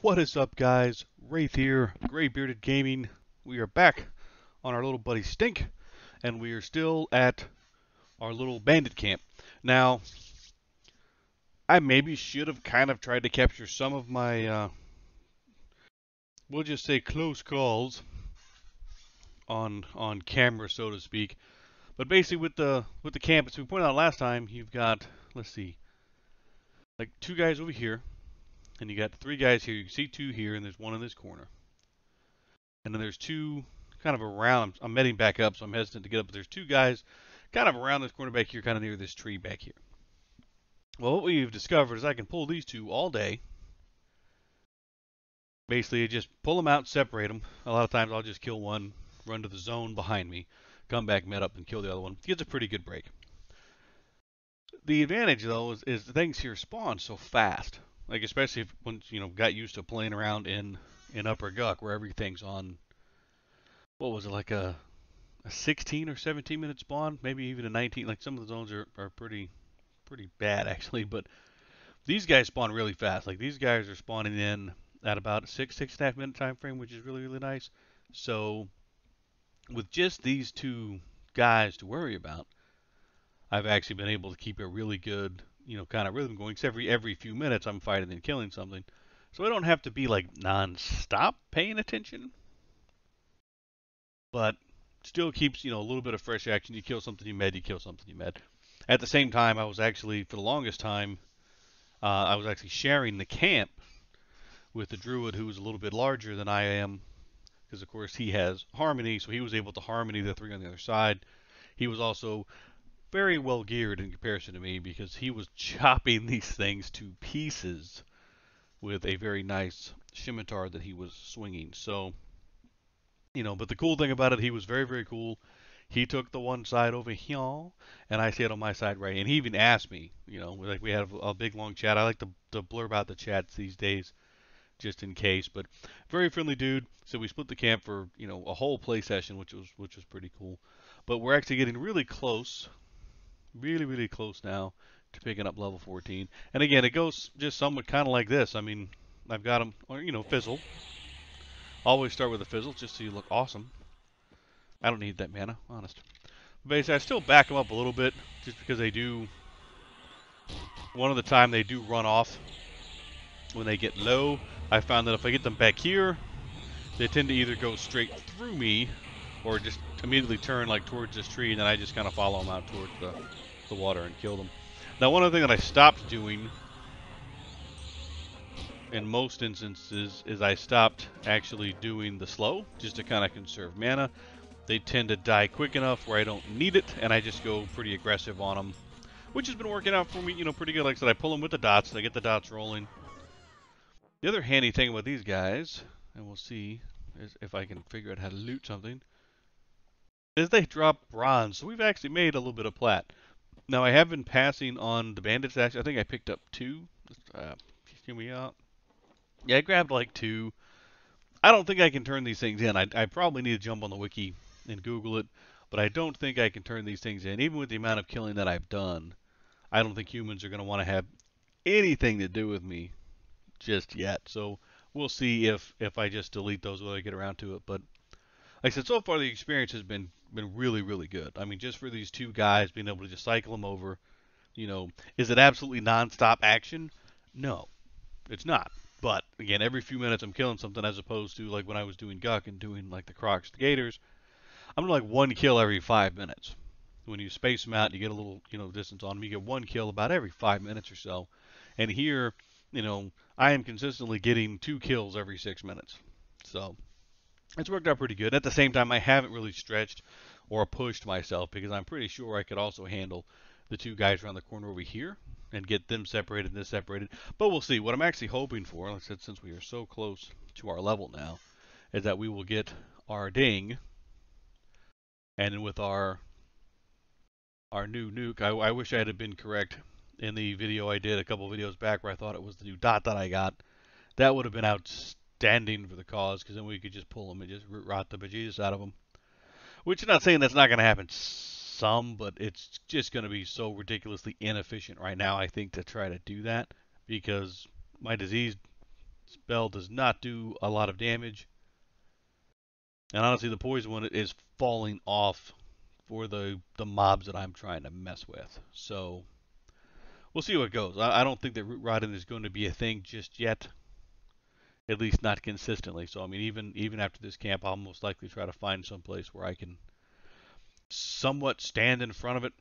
What is up, guys? Wraith here, Gray Bearded Gaming. We are back on our little buddy Stink, and we are still at our little bandit camp. Now, I maybe should have kind of tried to capture some of my, we'll just say close calls on camera, so to speak. But basically, with the camp, as we pointed out last time, you've got, let's see, like two guys over here, and you got three guys here. You can see two here, and there's one in this corner. And then there's two kind of around. I'm heading back up, so I'm hesitant to get up. But there's two guys kind of around this corner back here, kind of near this tree back here. Well, what we've discovered is I can pull these two all day. Basically, just pull them out, separate them. A lot of times I'll just kill one, run to the zone behind me, come back, met up, and kill the other one. It gives a pretty good break. The advantage, though, is the things here spawn so fast. Like, especially if once, got used to playing around in Upper Guck, where everything's on, what was it, like a 16 or 17 minute spawn, maybe even a 19. Like some of the zones are pretty bad actually, but these guys spawn really fast. Like these guys are spawning in at about a 6.5 minute time frame, which is really nice. So with just these two guys to worry about, I've actually been able to keep a really good, kind of rhythm going. Because every few minutes I'm fighting and killing something, so I don't have to be like non-stop paying attention, but still keeps, a little bit of fresh action. You kill something, you med, you kill something, you med. At the same time, I was actually, for the longest time, I was actually sharing the camp with the druid who was a little bit larger than I am, because of course he has harmony, so he was able to harmony the three on the other side. He was also very well geared in comparison to me, because he was chopping these things to pieces with a very nice scimitar that he was swinging. So, but the cool thing about it, he was very cool. He took the one side over here, and I stayed on my side right. And he even asked me, like we had a big long chat. I like to blurb out the chats these days, just in case. But very friendly dude. So we split the camp for a whole play session, which was pretty cool. But we're actually getting really close, really close now to picking up level 14. And again, it goes just somewhat kind of like this. I mean, I've got him, or fizzle. Always start with a fizzle just so you look awesome. I don't need that mana, honest. Basically, I still back them up a little bit, just because they do, one of the time they do run off when they get low. I found that if I get them back here, they tend to either go straight through me, or just immediately turn like towards this tree, and then I just kind of follow them out towards the water and kill them. Now, one other thing that I stopped doing in most instances is I stopped actually doing the slow, just to kind of conserve mana. They tend to die quick enough where I don't need it, and I just go pretty aggressive on them, which has been working out for me, pretty good. Like I said, I pull them with the dots, I get the dots rolling. The other handy thing about these guys, and we'll see if I can figure out how to loot something, is they drop bronze. So we've actually made a little bit of plat. Now, I have been passing on the bandits. Actually, I think I picked up two. Hear me out. Yeah, I grabbed like two. I don't think I can turn these things in. I probably need to jump on the wiki and Google it, but I don't think I can turn these things in. Even with the amount of killing that I've done, I don't think humans are going to want to have anything to do with me just yet. So we'll see if I just delete those when I get around to it. But like I said, so far the experience has been really good. I mean, just for these two guys being able to just cycle them over, is it absolutely non-stop action? No, it's not. But again, every few minutes I'm killing something, as opposed to like when I was doing Guck and doing like the Crocs, the Gators. I'm doing like one kill every 5 minutes. When you space them out, you get a little distance on them. You get one kill about every 5 minutes or so. And here, I am consistently getting 2 kills every 6 minutes. So it's worked out pretty good. At the same time, I haven't really stretched or pushed myself, because I'm pretty sure I could also handle the two guys around the corner over here and get them separated and this separated. But we'll see. What I'm actually hoping for, like I said, since we are so close to our level now, is that we will get our ding, and then with our new nuke. I wish I had been correct in the video I did a couple videos back, where I thought it was the new dot that I got. That would have been outstanding for the cause, because then we could just pull them and just root rot the bejesus out of them. Which, I'm not saying that's not going to happen some, but it's just going to be so ridiculously inefficient right now, I think, to try to do that, because my disease Spell does not do a lot of damage. And honestly, the poison one is falling off for the mobs that I'm trying to mess with. So we'll see how it goes. I don't think that root rotting is going to be a thing just yet. At least not consistently. So I mean, even after this camp, I'll most likely try to find some place where I can somewhat stand in front of it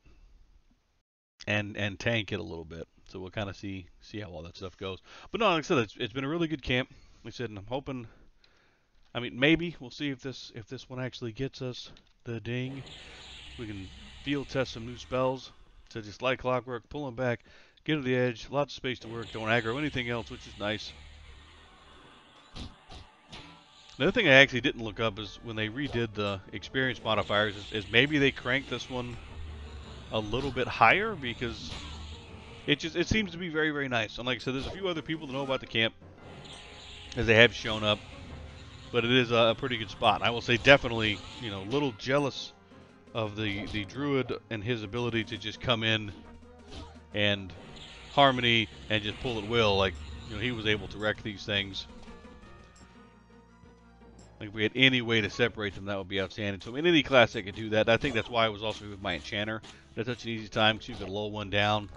and tank it a little bit. So we'll kind of see how all that stuff goes. But no, like I said, it's been a really good camp. Like I said, and I'm hoping. I mean, maybe we'll see if this one actually gets us the ding. We can field test some new spells. So just like clockwork, pull them back, get to the edge, lots of space to work. Don't aggro anything else, which is nice. Another thing I actually didn't look up is when they redid the experience modifiers is maybe they cranked this one a little bit higher because it seems to be very, very nice. And like I said, there's a few other people that know about the camp as they have shown up, but it is a pretty good spot. I will say definitely, a little jealous of the druid and his ability to just come in and harmony and just pull at will. Like, he was able to wreck these things. Like, if we had any way to separate them, that would be outstanding. So in any class that could do that. I think that's why I was also with my enchanter. That's such an easy time because you could lull one down.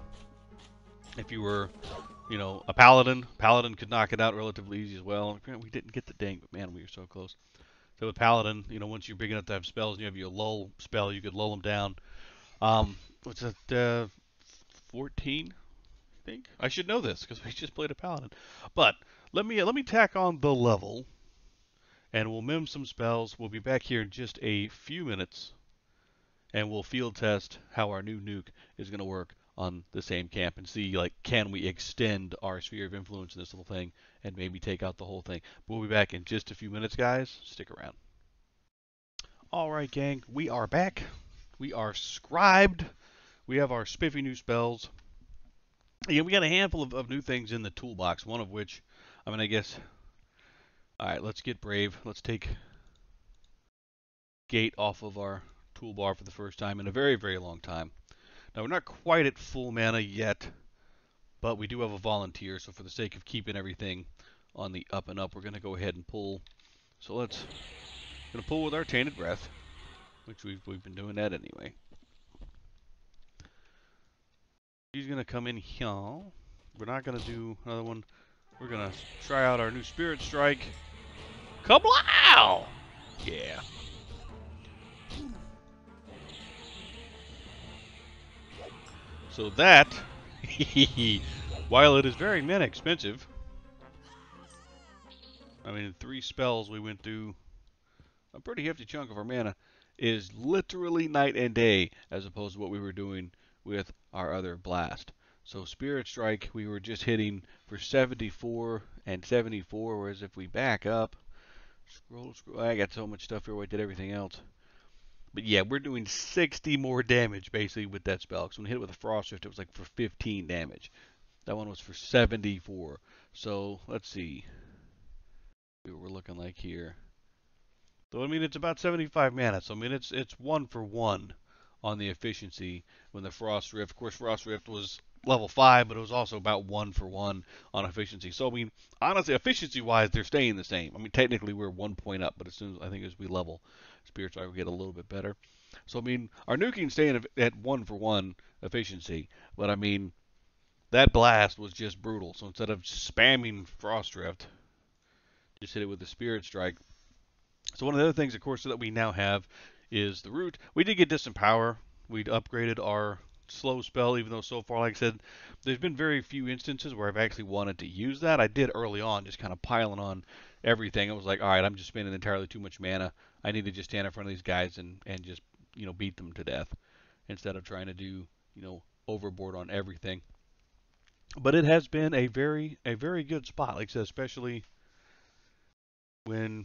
If you were, a paladin could knock it out relatively easy as well. We didn't get the ding, but man, we were so close. So with paladin, once you're big enough to have spells and you have your lull spell, you could lull them down. What's that? 14, I think. I should know this because we just played a paladin. But let me tack on the level, and we'll mim some spells. We'll be back here in just a few minutes, and we'll field test how our new nuke is going to work on the same camp and see, like, can we extend our sphere of influence in this little thing and maybe take out the whole thing. We'll be back in just a few minutes, guys. Stick around. All right, gang, we are back. We are scribed. We have our spiffy new spells. Yeah, we got a handful of new things in the toolbox, one of which, I guess. All right, let's get brave. Let's take gate off of our toolbar for the first time in a very, very long time. Now, we're not quite at full mana yet, but we do have a volunteer, so for the sake of keeping everything on the up and up, we're going to go ahead and pull. So going to pull with our Tainted Breath, which we've been doing that anyway. He's going to come in here. We're not going to do another one. We're going to try out our new Spirit Strike. Kablow! Yeah. So that, while it is very mana expensive, in 3 spells we went through a pretty hefty chunk of our mana, is literally night and day as opposed to what we were doing with our other blast. So Spirit Strike, we were just hitting for 74 and 74, whereas if we back up, scroll, I got so much stuff here where I did everything else. But yeah, we're doing 60 more damage basically with that spell. Because when we hit it with a Frost Rift, it was like for 15 damage. That one was for 74. So let's see what we're looking like here. So it's about 75 mana. So it's 1 for 1 on the efficiency when the Frost Rift. Of course, Frost Rift was level 5, but it was also about 1 for 1 on efficiency. So honestly, efficiency-wise, they're staying the same. Technically we're 1 point up, but as we level, Spirit Strike will get a little bit better. So our nuking staying at 1 for 1 efficiency, but that blast was just brutal. So instead of spamming Frost Rift, just hit it with the Spirit Strike. So one of the other things, of course, that we now have is the root. We did get Distant Power. We'd upgraded our slow spell, even though so far, like I said, there's been very few instances where I've actually wanted to use that. I did early on, just kind of piling on everything. I was like, all right, I'm just spending entirely too much mana. I need to just stand in front of these guys and just, beat them to death instead of trying to do, overboard on everything. But it has been a very good spot, like I said, especially when,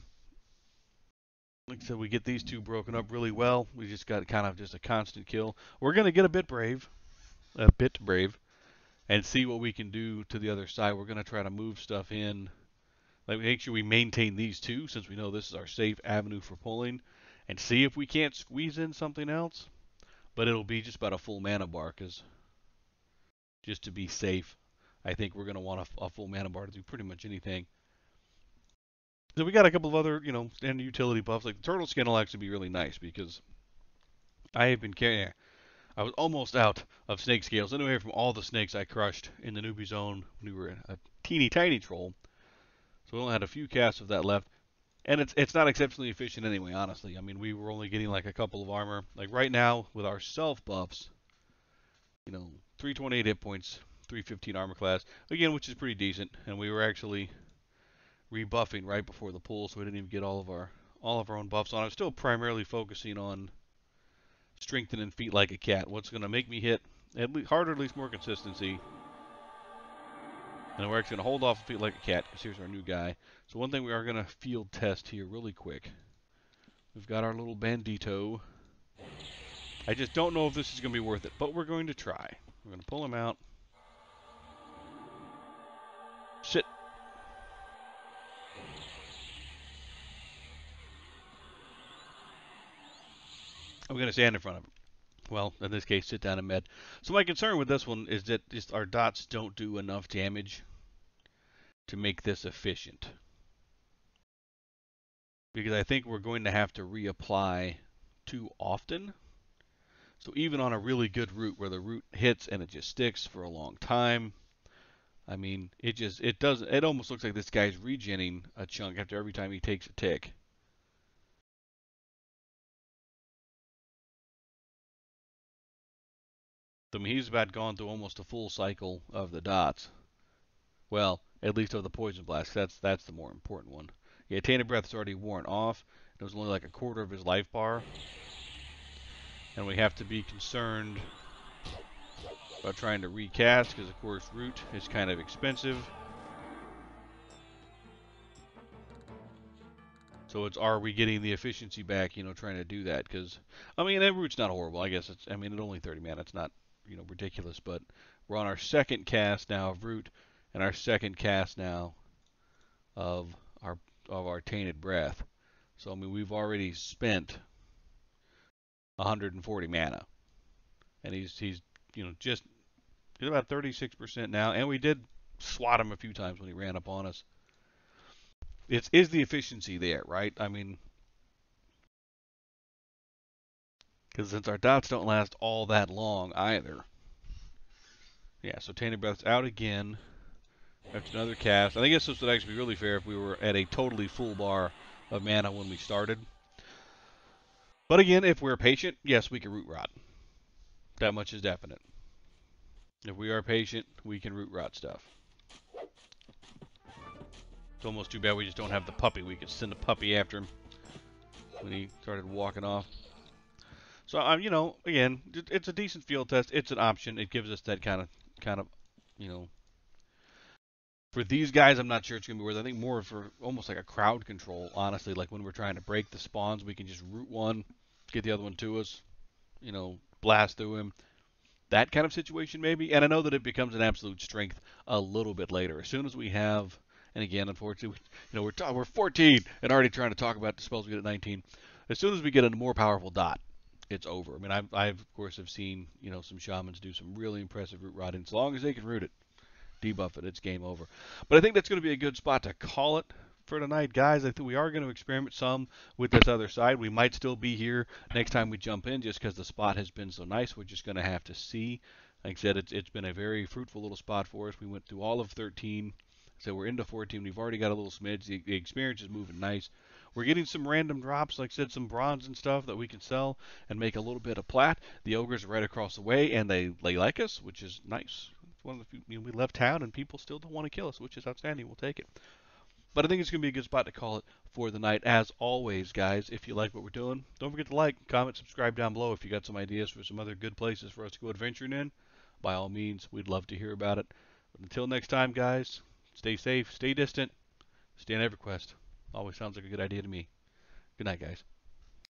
like I said, we get these two broken up really well. We just got kind of just a constant kill. We're going to get a bit brave, and see what we can do to the other side. We're going to try to move stuff in. Like, make sure we maintain these two, since we know this is our safe avenue for pulling, and see if we can't squeeze in something else. But it'll be just about a full mana bar, because just to be safe, I think we're going to want a full mana bar to do pretty much anything. Then we got a couple of other, standard utility buffs. Like the turtle skin will actually be really nice because I have been carrying. I was almost out of snake scales anyway from all the snakes I crushed in the newbie zone when we were a teeny tiny troll. So we only had a few casts of that left. And it's not exceptionally efficient anyway, honestly. I mean, we were only getting like a couple of armor. Like right now with our self buffs, 328 hit points, 315 armor class, again, which is pretty decent. And we were actually rebuffing right before the pull, so we didn't even get all of our own buffs on. I'm still primarily focusing on strengthening feet like a cat. What's going to make me hit at least harder, at least more consistency. And we're actually going to hold off feet like a cat because here's our new guy. So one thing we are going to field test here really quick. We've got our little bandito. I just don't know if this is going to be worth it, but we're going to try. We're going to pull him out. Sit. I'm going to stand in front of him. Well, in this case, sit down and med. So my concern with this one is that just our dots don't do enough damage to make this efficient. Because I think we're going to have to reapply too often. So even on a really good route where the route hits and it just sticks for a long time, I mean, it almost looks like this guy's regenning a chunk after every time he takes a tick. I mean, he's about gone through almost a full cycle of the dots. Well, at least of the poison blast. That's the more important one. Yeah, Tainted Breath's already worn off. It was only like a quarter of his life bar. And we have to be concerned about trying to recast, because of course root is kind of expensive. So are we getting the efficiency back, trying to do that? Because, I mean, that root's not horrible. I guess it's only 30 mana. It's not, ridiculous. But we're on our second cast now of root, and our second cast now of our Tainted Breath. So, I mean, we've already spent 140 mana. And he's just about 36% now. And we did swat him a few times when he ran up on us. Is the efficiency there, right? I mean, because since our dots don't last all that long either. Yeah, so Tainted Breath's out again. After another cast. I guess this would actually be really fair if we were at a totally full bar of mana when we started. But again, if we're patient, yes, we can root rot. That much is definite. If we are patient, we can root rot stuff. It's almost too bad we just don't have the puppy. We could send a puppy after him when he started walking off. So, again, it's a decent field test. It's an option. It gives us that kind of, for these guys, I'm not sure it's going to be worth it. I think more for almost like a crowd control, honestly. Like when we're trying to break the spawns, we can just root one, get the other one to us, blast through him. That kind of situation, maybe. And I know that it becomes an absolute strength a little bit later. As soon as we have, and again, unfortunately, we're 14 and already trying to talk about the spells we get at 19. As soon as we get a more powerful dot, it's over. I mean, I've of course have seen, some shamans do some really impressive root rotting. As long as they can root it, debuff it, it's game over. But I think that's going to be a good spot to call it for tonight, guys. I think we are going to experiment some with this other side. We might still be here next time we jump in just because the spot has been so nice. We're just going to have to see. Like I said, it's been a very fruitful little spot for us. We went through all of 13. So we're into 14. We've already got a little smidge. The experience is moving nice. We're getting some random drops, like I said, some bronze and stuff that we can sell and make a little bit of plat. The ogres are right across the way, and they like us, which is nice. It's one of the few, we left town, and people still don't want to kill us, which is outstanding. We'll take it. But I think it's going to be a good spot to call it for the night. As always, guys, if you like what we're doing, don't forget to like, comment, subscribe down below. If you got some ideas for some other good places for us to go adventuring in, by all means, we'd love to hear about it. But until next time, guys, stay safe, stay distant, stay on EverQuest. Always sounds like a good idea to me. Good night, guys.